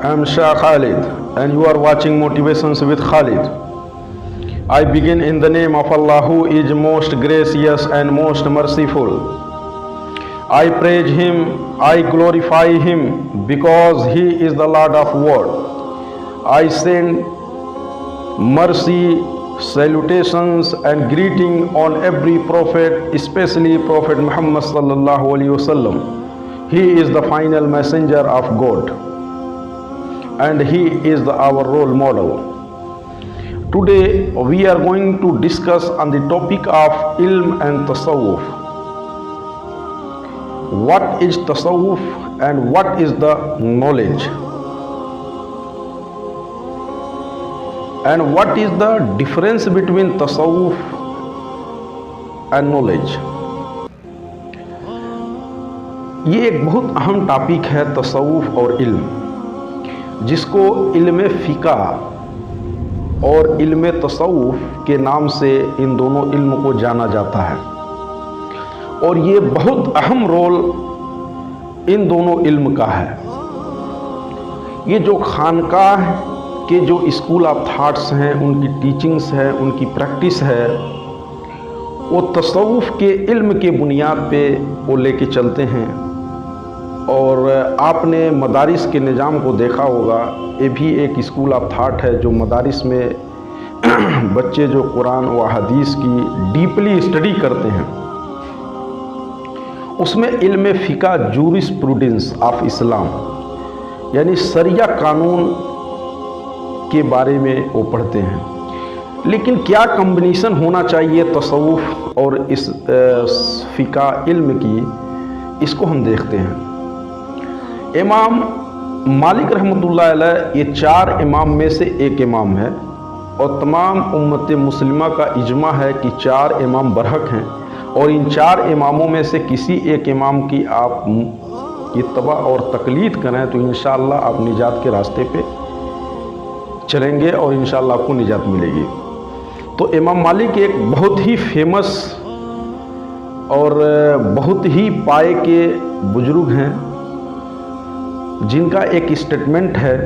I am Shah Khalid and you are watching Motivations with Khalid. I begin in the name of Allah who is most gracious and most merciful. I praise Him, I glorify Him because He is the Lord of world. I send mercy, salutations and greeting on every prophet, especially Prophet Muhammad sallallahu alaihi wasallam. He is the final messenger of God and he is our role model. Today we are going to discuss on the topic of ilm and tasawwuf. What is tasawwuf and what is the knowledge? And what is the difference between tasawwuf and knowledge? ये एक बहुत अहम topic है तसव्वुफ और इल्म, जिसको इल्म फ़िक़ा और इल्म तसव्वुफ के नाम से इन दोनों इल्म को जाना जाता है। और ये बहुत अहम रोल इन दोनों इल्म का है। ये जो खानकाह के जो स्कूल ऑफ थाट्स हैं, उनकी टीचिंग्स है, उनकी प्रैक्टिस है, वो तसव्वुफ के इल्म के बुनियाद पे वो लेके चलते हैं। और आपने मदारिस के निज़ाम को देखा होगा, ये भी एक स्कूल ऑफ थाट है जो मदारिस में बच्चे जो कुरान व हदीस की डीपली स्टडी करते हैं, उसमें इल्म फ़िक़ा जूरिस्प्रूडेंस ऑफ इस्लाम यानी शरिया कानून के बारे में वो पढ़ते हैं। लेकिन क्या कम्बिनेशन होना चाहिए तसव्वुफ और इस फ़िक़ा इल्म की, इसको हम देखते हैं। इमाम मालिक रहमतुल्लाह अलैह ये 4 इमाम में से एक इमाम है और तमाम उम्मत मुस्लिमा का इजमा है कि 4 इमाम बरहक हैं। और इन 4 इमामों में से किसी एक इमाम की आप इत्तबा और तकलीद करें तो इंशाअल्लाह आप निजात के रास्ते पे चलेंगे और इंशाअल्लाह आपको निजात मिलेगी। तो इमाम मालिक एक बहुत ही फेमस और बहुत ही पाए के बुजुर्ग हैं, जिनका एक स्टेटमेंट है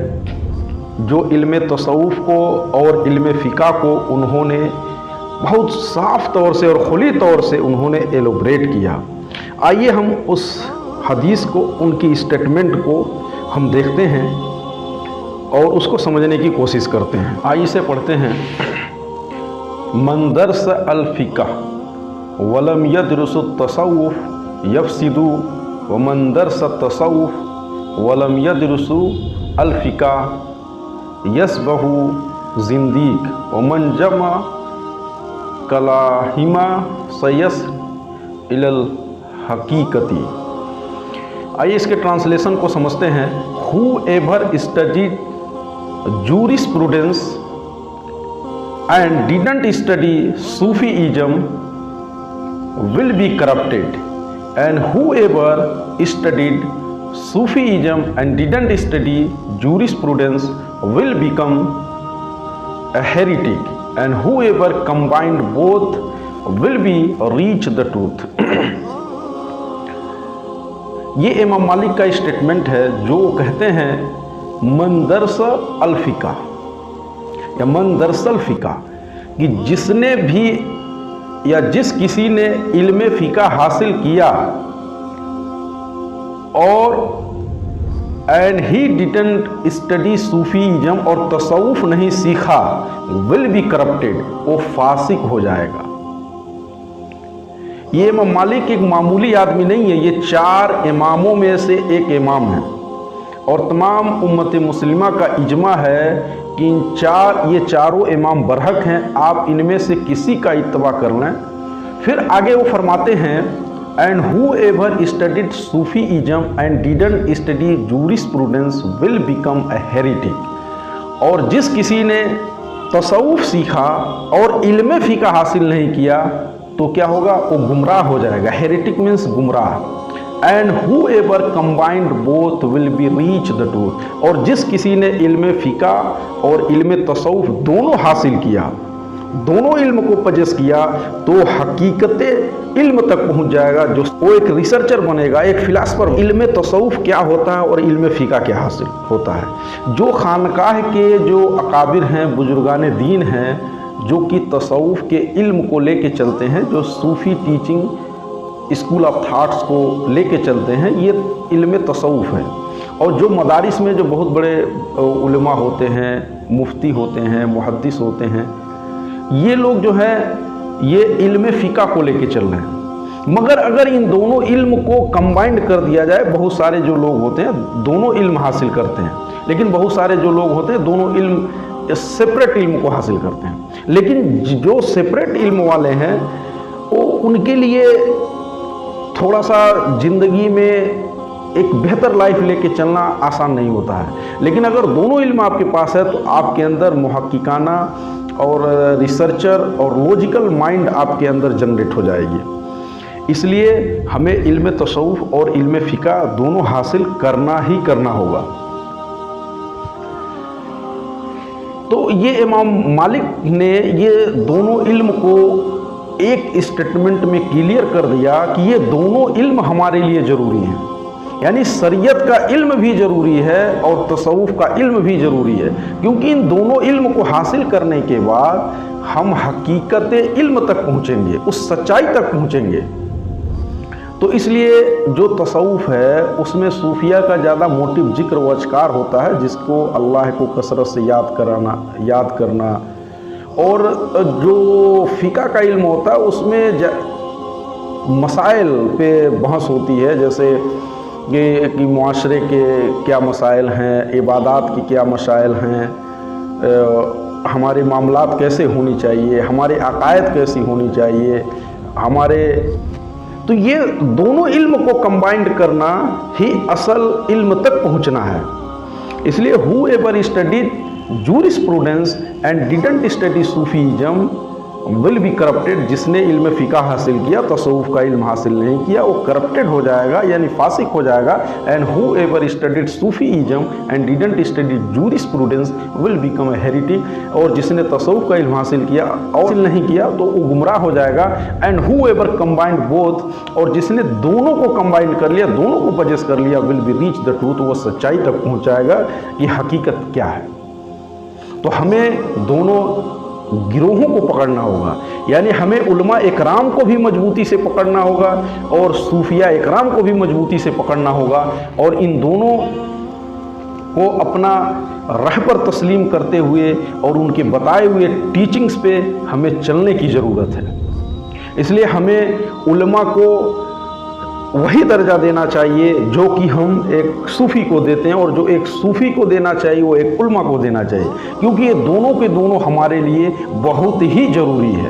जो इल्म तसव्वुफ को और इल्म फ़िक़ा को उन्होंने बहुत साफ तौर से और खुली तौर से उन्होंने एलोब्रेट किया। आइए हम उस हदीस को, उनकी स्टेटमेंट को हम देखते हैं और उसको समझने की कोशिश करते हैं। आइए से पढ़ते हैं। मन दरस अल फ़िक़ा वलम यदरुसु तसव्वुफ यफ़सिदु व मन दरस तसव्वुफ वलम यदरुसु अल फ़िक़ा यसबहु ज़िंदीक व मन जमा कलाहिमा सयस इलल हकीकती। आइए इसके ट्रांसलेशन को समझते हैं। Whoever studied jurisprudence and didn't study Sufism will be corrupted and whoever studied Sufism and didn't study jurisprudence will become a heretic and whoever combined both will be reach the truth। ये इमाम मालिक का statement है जो कहते हैं मन दरस अल फ़िक़ा या मन दरसल फ़िक़ा, कि जिसने भी या जिस किसी ने इल्म फ़िक़ा हासिल किया और एंड ही डिडंट स्टडी सूफीइज्म और तसव्वुफ नहीं सीखा, विल बी करप्टेड, वो फासिक हो जाएगा। ये इमाम मालिक एक मामूली आदमी नहीं है, ये 4 इमामों में से एक इमाम है और तमाम उम्मत मुस्लिमा का इजमा है कि ये चारों इमाम बरहक हैं, आप इनमें से किसी का इत्तबा कर लें। फिर आगे वो फरमाते हैं and whoever studied Sufism and didn't study jurisprudence will become a heretic। और जिस किसी ने तसव्वुफ सीखा और इल्म फ़िक़ा हासिल नहीं किया तो क्या होगा, वो गुमराह हो जाएगा। हेरेटिक मीन्स गुमराह। And whoever combined both will be reach the truth। और जिस किसी ने इल्म फ़िक़ा और इल्म तसव्वुफ दोनों हासिल किया, दोनों इल्म को पजस किया, तो हकीकत इल्म तक पहुंच जाएगा, जो वो एक रिसर्चर बनेगा, एक फिलासफर। इल्म तसव्वुफ क्या होता है और इल्म फ़िक़्ह क्या हासिल होता है। जो खानकाह के जो अकाबिर हैं, बुजुर्गान दीन हैं, जो कि तसव्वुफ के इल्म को लेके चलते हैं, जो सूफ़ी टीचिंग स्कूल ऑफ थाट्स को लेके चलते हैं, ये इल्म तसव्वुफ है। और जो मदारिस में जो बहुत बड़े उलमा होते हैं, मुफ्ती होते हैं, मुहद्दिस होते हैं, ये लोग जो है ये इल्म फ़िक़्ह को लेके चल रहे हैं। मगर अगर इन दोनों इल्म को कंबाइंड कर दिया जाए, बहुत सारे जो लोग होते हैं दोनों इल्म हासिल करते हैं, लेकिन बहुत सारे जो लोग होते हैं दोनों इल्म सेपरेट इल्म को हासिल करते हैं। लेकिन जो सेपरेट इल्म वाले हैं वो उनके लिए थोड़ा सा ज़िंदगी में एक बेहतर लाइफ लेके चलना आसान नहीं होता है। लेकिन अगर दोनों इल्म आपके पास है तो आपके अंदर मुहक्किकाना और रिसर्चर और लॉजिकल माइंड आपके अंदर जनरेट हो जाएगी। इसलिए हमें इल्म तसव्वुफ और इल्म फ़िक़्ह दोनों हासिल करना ही करना होगा। तो ये इमाम मालिक ने ये दोनों इल्म को एक स्टेटमेंट में क्लियर कर दिया कि ये दोनों इल्म हमारे लिए ज़रूरी हैं। यानी शरीयत का इल्म भी ज़रूरी है और तसव्वुफ का इल्म भी ज़रूरी है, क्योंकि इन दोनों इल्म को हासिल करने के बाद हम हकीकत इल्म तक पहुँचेंगे, उस सच्चाई तक पहुँचेंगे। तो इसलिए जो तसव्वुफ है उसमें सूफिया का ज़्यादा मोटिव जिक्र व अज़कार होता है, जिसको अल्लाह को कसरत से याद करना। और जो फ़िक़्ह का इल्म होता है उसमें मसाइल पे बहस होती है, जैसे कि मुआशरे के क्या मसाइल हैं, इबादात की क्या मसाइल हैं, हमारे मामलात कैसे होनी चाहिए, हमारे अक़ायद कैसी होनी चाहिए, हमारे। तो ये दोनों इल्म को कंबाइंड करना ही असल इल्म तक पहुंचना है। इसलिए who ever studied jurisprudence and didn't study Sufism will be corrupted. जिसने इल्म फ़िक़्ह हासिल किया, तसव्वुफ का इल्म हासिल नहीं किया, वो करप्टेड हो जाएगा, यानी फासिक हो जाएगा। And whoever studied Sufism and didn't study jurisprudence will become a heretic. और जिसने तसव्वुफ का इल्म हासिल किया और नहीं किया तो वो गुमराह हो जाएगा। And who ever combined both, और जिसने दोनों को कंबाइन कर लिया, दोनों को पजेस कर लिया, will be reach the truth, वो सच्चाई तक पहुँचाएगा कि हकीकत क्या है। तो हमें दोनों गिरोहों को पकड़ना होगा, यानी हमें उलमा इकराम को भी मजबूती से पकड़ना होगा और सूफिया इकराम को भी मजबूती से पकड़ना होगा। और इन दोनों को अपना राह पर तस्लीम करते हुए और उनके बताए हुए टीचिंग्स पे हमें चलने की ज़रूरत है। इसलिए हमें उलमा को वही दर्जा देना चाहिए जो कि हम एक सूफ़ी को देते हैं, और जो एक सूफ़ी को देना चाहिए वो एक उलमा को देना चाहिए, क्योंकि ये दोनों के दोनों हमारे लिए बहुत ही ज़रूरी है।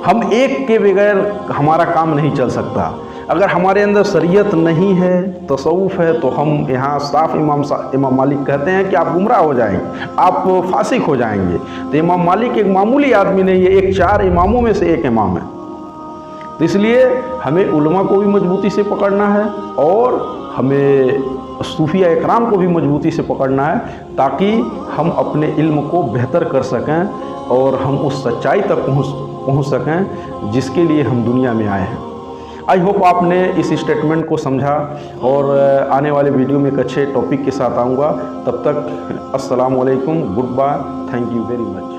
हम एक के बगैर हमारा काम नहीं चल सकता। अगर हमारे अंदर शरीयत नहीं है, तसव्वुफ है, तो हम यहाँ साफ इमाम मालिक कहते हैं कि आप गुमराह हो जाएंगे, आप फासिक हो जाएंगे। तो इमाम मालिक एक मामूली आदमी नहीं है, एक 4 इमामों में से एक इमाम है। तो इसलिए हमें उलमा को भी मजबूती से पकड़ना है और हमें सूफिया इकराम को भी मजबूती से पकड़ना है, ताकि हम अपने इल्म को बेहतर कर सकें और हम उस सच्चाई तक पहुँच सकें जिसके लिए हम दुनिया में आए हैं। आई होप आपने इस स्टेटमेंट को समझा, और आने वाले वीडियो में एक अच्छे टॉपिक के साथ आऊँगा। तब तक अस्सलाम वालेकुम, goodbye, thank you very much.